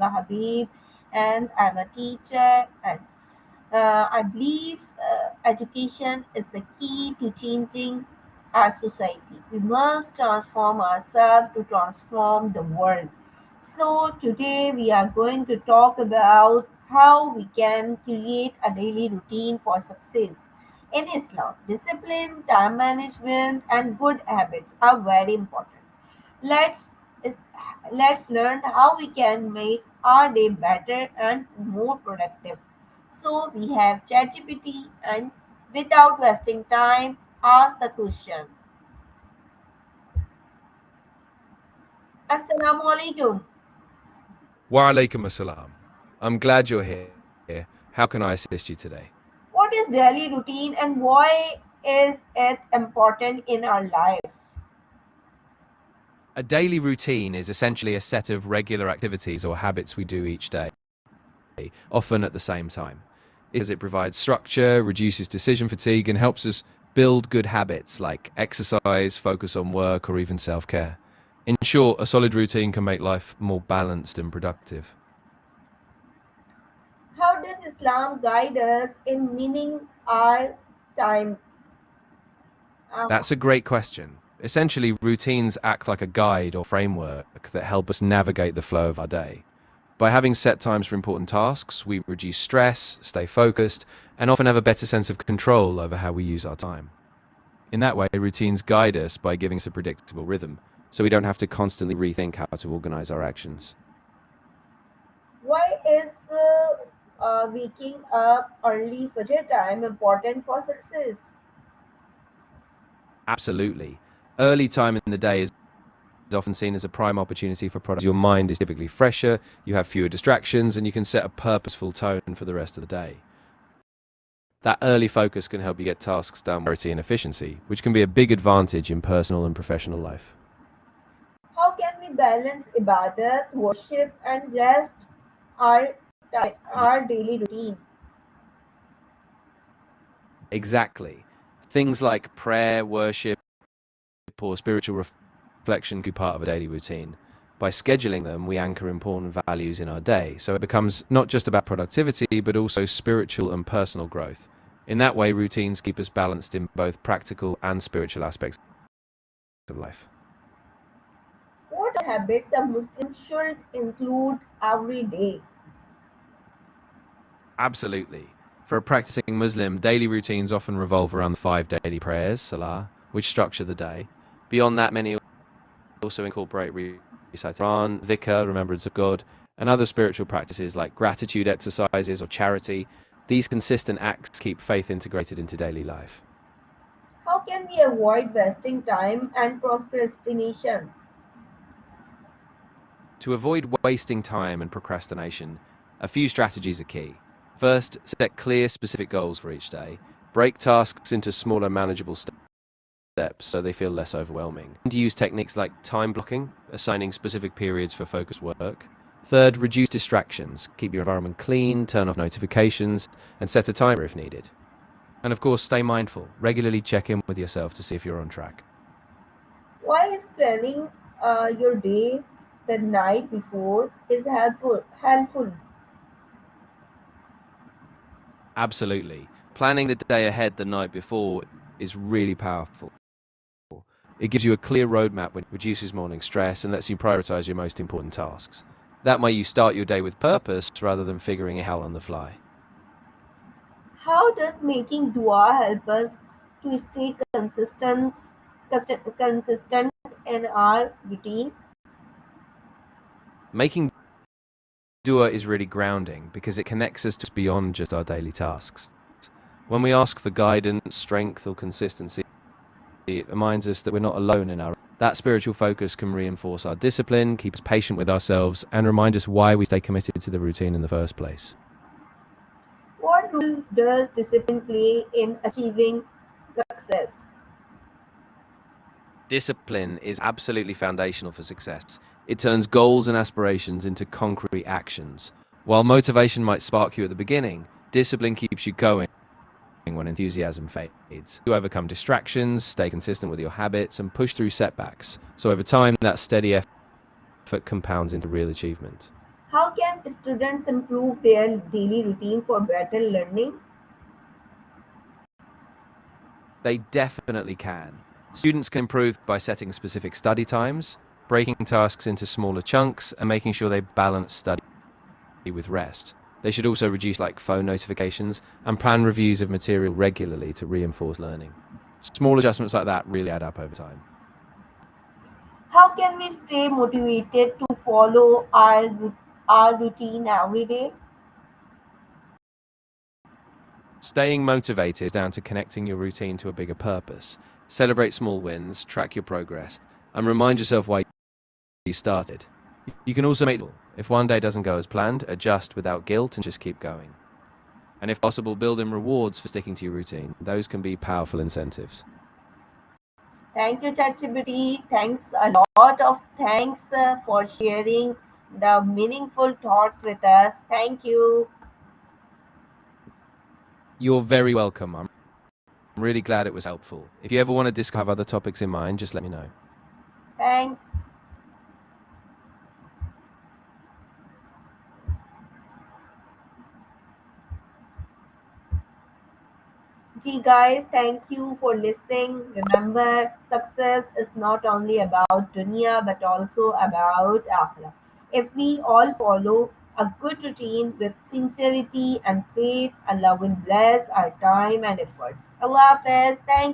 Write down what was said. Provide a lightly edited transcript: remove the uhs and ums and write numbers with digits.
Amna Habib, and I'm a teacher. And I believe education is the key to changing our society. We must transform ourselves to transform the world. So, today we are going to talk about how we can create a daily routine for success. In Islam, discipline, time management, and good habits are very important. Let's let's learn how we can make our day better and more productive. So we have ChatGPT and without wasting time, ask the question. Assalamu alaikum. Wa alaikum assalam. I'm glad you're here. How can I assist you today? What is daily routine and why is it important in our life? A daily routine is essentially a set of regular activities or habits we do each day, often at the same time. It provides structure, reduces decision fatigue, and helps us build good habits like exercise, focus on work, or even self-care. In short, a solid routine can make life more balanced and productive. How does Islam guide us in meaning our time? Uh, That's a great question. Essentially, routines act like a guide or framework that help us navigate the flow of our day. By having set times for important tasks, we reduce stress, stay focused, and often have a better sense of control over how we use our time. In that way, routines guide us by giving us a predictable rhythm, so we don't have to constantly rethink how to organize our actions. why is waking up early Fajr time important for success? Absolutely. Early time in the day is often seen as a prime opportunity for products. Your mind is typically fresher, you have fewer distractions, and you can set a purposeful tone for the rest of the day. That early focus can help you get tasks done with clarity and efficiency, which can be a big advantage in personal and professional life. How can we balance ibadat, worship, and rest our our daily routine? Exactly. Things like prayer, worship, or spiritual reflection can be part of a daily routine. By scheduling them, we anchor important values in our day, so it becomes not just about productivity, but also spiritual and personal growth. In that way, routines keep us balanced in both practical and spiritual aspects of life. What habits a Muslim should include every day? Absolutely. For a practicing Muslim, daily routines often revolve around the five daily prayers, salah, which structure the day. Beyond that, many also incorporate reciting Quran, dhikr, remembrance of God, and other spiritual practices like gratitude exercises or charity. These consistent acts keep faith integrated into daily life. How can we avoid wasting time and procrastination? To avoid wasting time and procrastination, a few strategies are key. First, set clear, specific goals for each day. Break tasks into smaller, manageable steps so they feel less overwhelming. And use techniques like time blocking, assigning specific periods for focused work. Third, reduce distractions. Keep your environment clean, turn off notifications, and set a timer if needed. And of course, stay mindful. Regularly check in with yourself to see if you're on track. Why is planning your day the night before is helpful? Absolutely. Planning the day ahead the night before is really powerful. It gives you a clear roadmap which reduces morning stress and lets you prioritize your most important tasks. That way you start your day with purpose rather than figuring it out on the fly. How does making dua help us to stay consistent in our routine? Making dua is really grounding because it connects us to beyond just our daily tasks. When we ask for guidance, strength, or consistency, it reminds us that we're not alone in our. That spiritual focus can reinforce our discipline, keep us patient with ourselves, and remind us why we stay committed to the routine in the first place. What role does discipline play in achieving success? Discipline is absolutely foundational for success. It turns goals and aspirations into concrete actions. While motivation might spark you at the beginning, discipline keeps you going when enthusiasm fades. You overcome distractions, stay consistent with your habits, and push through setbacks. So over time, that steady effort compounds into real achievement. How can students improve their daily routine for better learning? They definitely can. Students can improve by setting specific study times, breaking tasks into smaller chunks, and making sure they balance study with rest. They should also reduce phone notifications and plan reviews of material regularly to reinforce learning. Small adjustments like that really add up over time. How can we stay motivated to follow our routine every day? Staying motivated is down to connecting your routine to a bigger purpose. Celebrate small wins, track your progress, and remind yourself why you started. You can also if one day doesn't go as planned, adjust without guilt and just keep going. And if possible, build in rewards for sticking to your routine. Those can be powerful incentives. Thank you, ChatGPT. Thanks a lot of thanks for sharing the meaningful thoughts with us. Thank you. You're very welcome. I'm really glad it was helpful. If you ever want to discuss other topics in mind, just let me know. Thanks. Gee, guys, thank you for listening. Remember, success is not only about dunya but also about akhirah. If we all follow a good routine with sincerity and faith, Allah will bless our time and efforts. Allah Hafiz. Thank